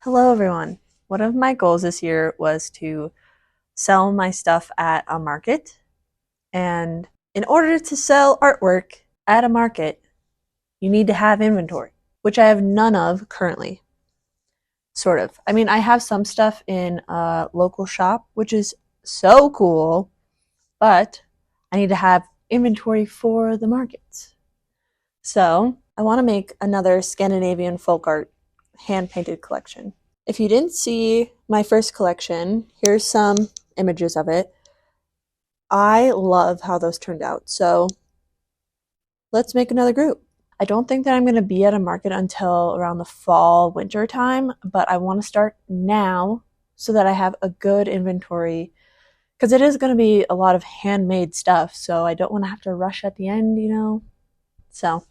Hello, everyone. One of my goals this year was to sell my stuff at a market. And in order to sell artwork at a market, you need to have inventory, which I have none of currently. Sort of. I mean, I have some stuff in a local shop, which is so cool, but I need to have inventory for the markets. So I want to make another Scandinavian folk art hand painted collection. If you didn't see my first collection, here's some images of it. I love how those turned out. So let's make another group. I don't think that I'm going to be at a market until around the fall, winter time, but I want to start now so that I have a good inventory because it is going to be a lot of handmade stuff. So I don't want to have to rush at the end. So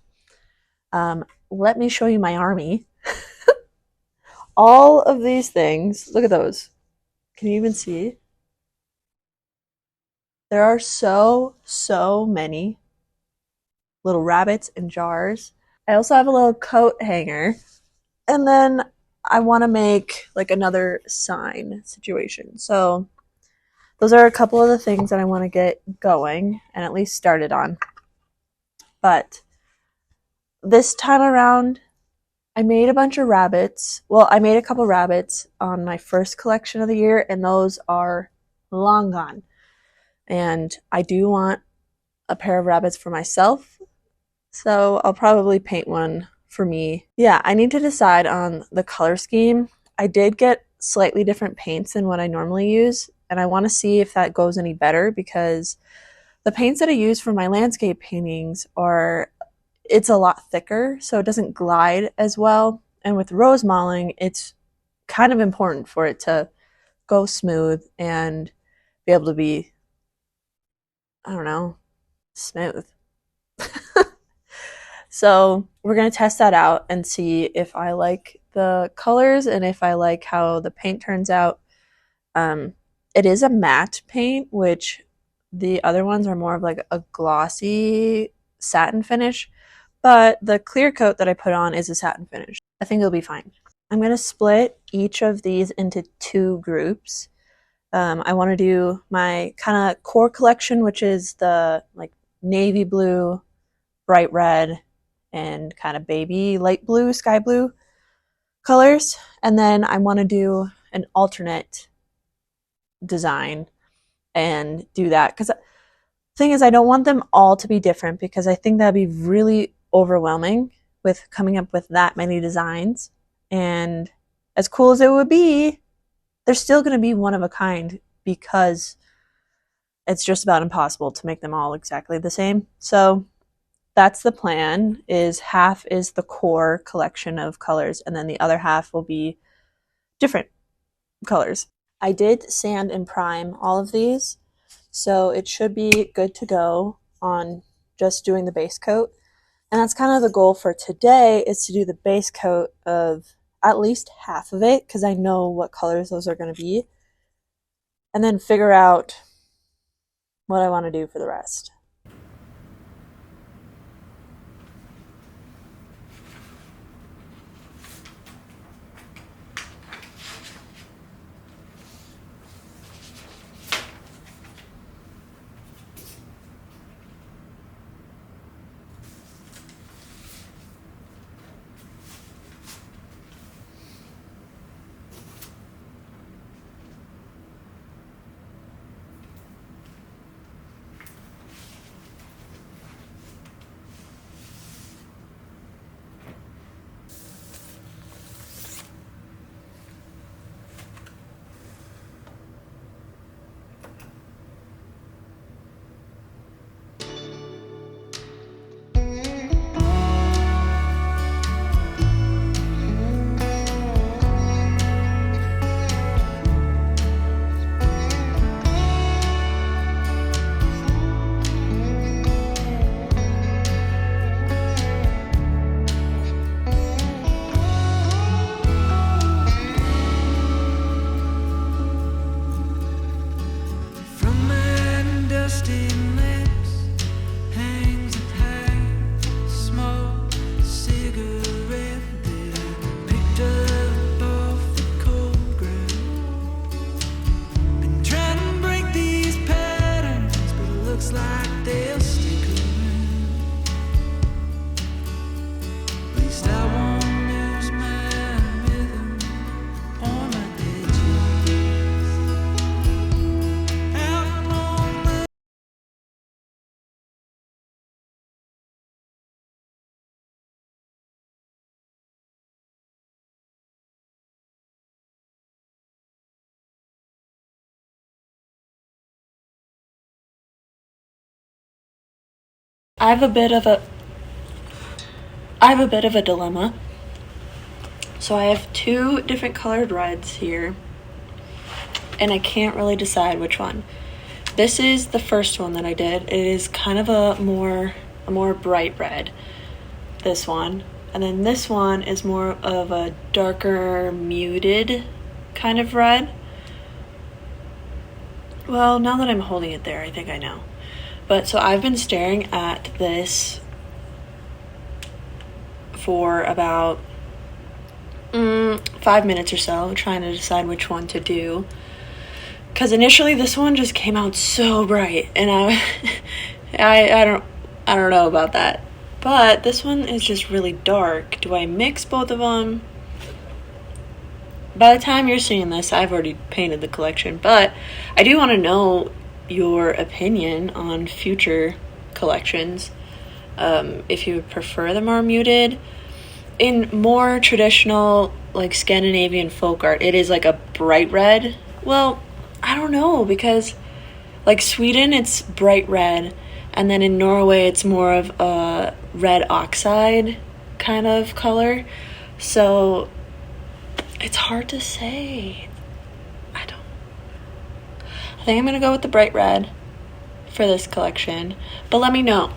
let me show you my army. All of these things, look at those. Can you even see? There are so many little rabbits in jars. I also have a little coat hanger. And then I want to make like another sign situation. So those are a couple of the things that I want to get going and at least started on. But this time around, I made a bunch of rabbits. Well, I made a couple rabbits on my first collection of the year, and those are long gone. And I do want a pair of rabbits for myself, so I'll probably paint one for me. Yeah, I need to decide on the color scheme. I did get slightly different paints than what I normally use, and I want to see if that goes any better because the paints that I use for my landscape paintings it's a lot thicker, so it doesn't glide as well. And with rose mauling, it's kind of important for it to go smooth and be able to be, I don't know, smooth. So we're going to test that out and see if I like the colors and if I like how the paint turns out. It is a matte paint, which the other ones are more of like a glossy satin finish, but the clear coat that I put on is a satin finish. I think it'll be fine. I'm going to split each of these into two groups. I want to do my kind of core collection, which is the like navy blue, bright red, and kind of baby light blue, sky blue colors. And then I want to do an alternate design and do that because the thing is I don't want them all to be different because I think that'd be really overwhelming with coming up with that many designs. And as cool as it would be, they're still going to be one of a kind because it's just about impossible to make them all exactly the same. So that's the plan, is half is the core collection of colors and then the other half will be different colors. I did sand and prime all of these, so it should be good to go on just doing the base coat. And that's kind of the goal for today, is to do the base coat of at least half of it because I know what colors those are going to be, and then figure out what I want to do for the rest. I have a bit of a I have a bit of a dilemma. So I have two different colored reds here, and I can't really decide which one. This is the first one that I did. It is kind of a more bright red, this one. And then this one is more of a darker, muted kind of red. Well, now that I'm holding it there, I think I know. But so I've been staring at this for about 5 minutes or so, trying to decide which one to do. Because initially this one just came out so bright, and I don't know about that. But this one is just really dark. Do I mix both of them? By the time you're seeing this, I've already painted the collection, but I do want to know your opinion on future collections. If you would prefer the more muted. In more traditional, like Scandinavian folk art, it is like a bright red. Well, I don't know, because like Sweden, it's bright red, and then in Norway, it's more of a red oxide kind of color. So it's hard to say. I think I'm gonna go with the bright red for this collection. But let me know.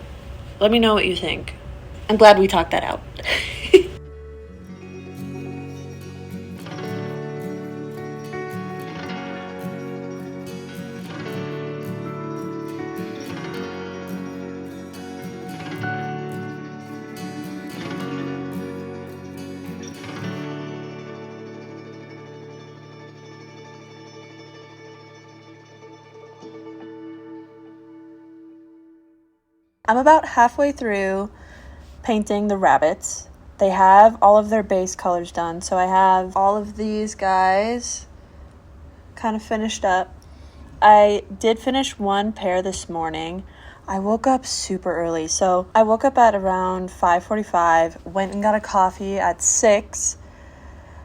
Let me know what you think. I'm glad we talked that out. I'm about halfway through painting the rabbits. They have all of their base colors done, so I have all of these guys kind of finished up. I did finish one pair this morning. I woke up super early, so I woke up at around 5:45, went and got a coffee at 6,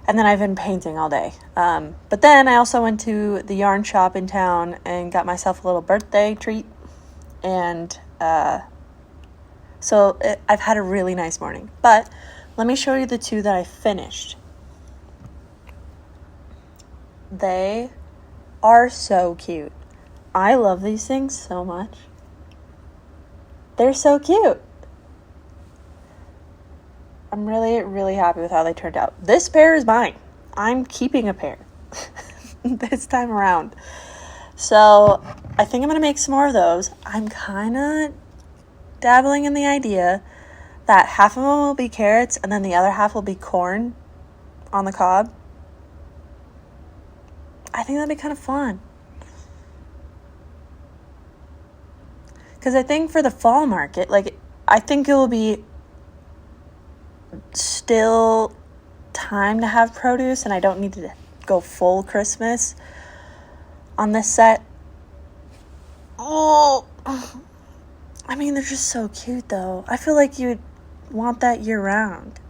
and then I've been painting all day. But then I also went to the yarn shop in town and got myself a little birthday treat, and so I've had a really nice morning. But let me show you the two that I finished. They are so cute. I love these things so much. They're so cute. I'm really, really happy with how they turned out. This pair is mine. I'm keeping a pair this time around. So I think I'm going to make some more of those. I'm kind of dabbling in the idea that half of them will be carrots and then the other half will be corn on the cob. I think that'd be kind of fun. Because I think for the fall market, I think it will be still time to have produce, and I don't need to go full Christmas on this set. Oh, I mean, they're just so cute, though. I feel like you'd want that year-round.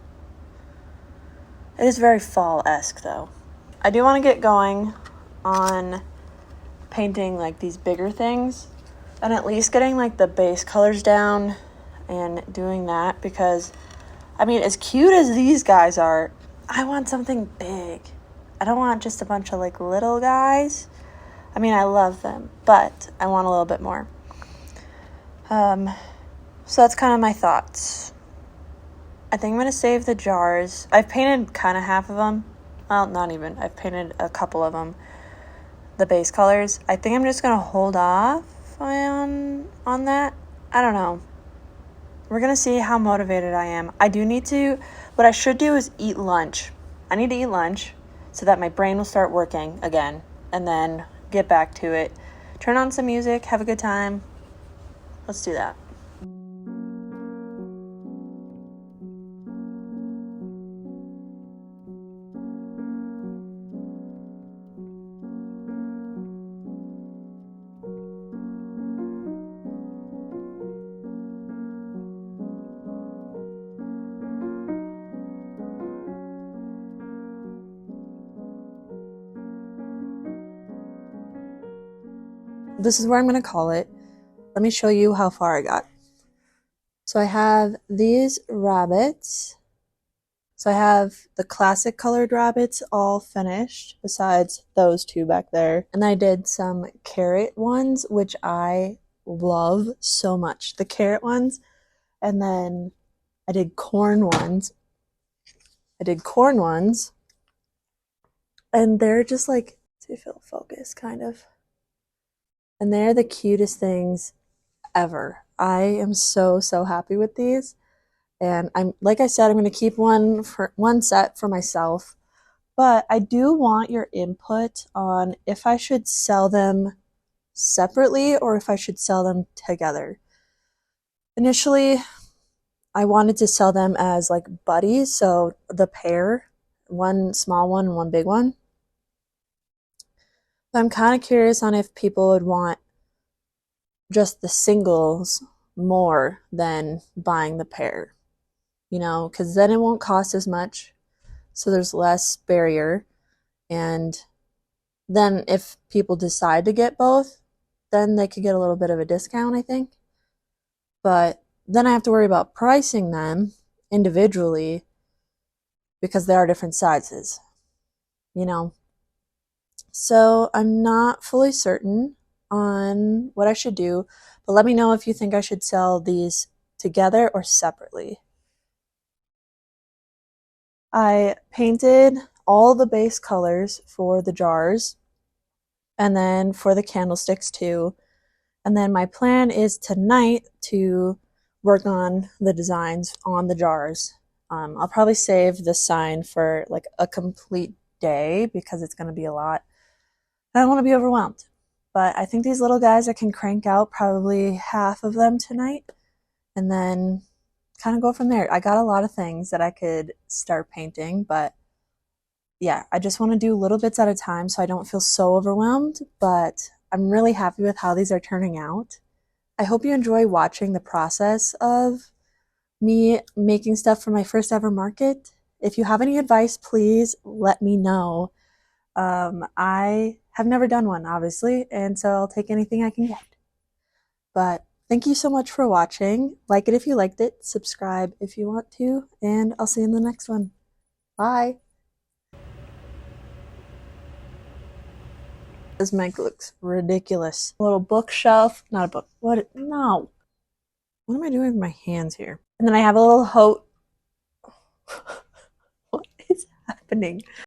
It is very fall-esque, though. I do want to get going on painting, like, these bigger things, and at least getting, like, the base colors down and doing that, because, I mean, as cute as these guys are, I want something big. I don't want just a bunch of, like, little guys. I mean, I love them, but I want a little bit more. So that's kind of my thoughts. I think I'm going to save the jars. I've painted kind of half of them. Well, not even. I've painted a couple of them. The base colors. I think I'm just going to hold off on that. I don't know. We're going to see how motivated I am. What I should do is eat lunch. I need to eat lunch so that my brain will start working again, and then get back to it. Turn on some music, have a good time. Let's do that. This is where I'm going to call it. Let me show you how far I got. So I have these rabbits. So I have the classic colored rabbits all finished, besides those two back there. And I did some carrot ones, which I love so much. The carrot ones. And then I did corn ones. And they're just like, see if it'll focus, kind of. And they're the cutest things ever. I am so, so happy with these. And I'm, like I said, I'm going to keep one set for myself. But I do want your input on if I should sell them separately or if I should sell them together. Initially, I wanted to sell them as like buddies, so the pair, one small one and one big one. But I'm kind of curious on if people would want just the singles more than buying the pair, because then it won't cost as much, so there's less barrier. And then if people decide to get both, then they could get a little bit of a discount, I think. But then I have to worry about pricing them individually because they are different sizes, you know. So I'm not fully certain on what I should do, but let me know if you think I should sell these together or separately. I painted all the base colors for the jars and then for the candlesticks too. And then my plan is tonight to work on the designs on the jars. I'll probably save the sign for like a complete day because it's going to be a lot. I don't want to be overwhelmed. But I think these little guys, I can crank out probably half of them tonight and then kind of go from there. I got a lot of things that I could start painting, but yeah, I just want to do little bits at a time so I don't feel so overwhelmed, but I'm really happy with how these are turning out. I hope you enjoy watching the process of me making stuff for my first ever market. If you have any advice, please let me know. I have never done one, obviously, and so I'll take anything I can get. But thank you so much for watching. Like it if you liked it, subscribe if you want to, and I'll see you in the next one. Bye! This mic looks ridiculous. A little bookshelf, not a book. What? No. What am I doing with my hands here? And then I have a little What is happening?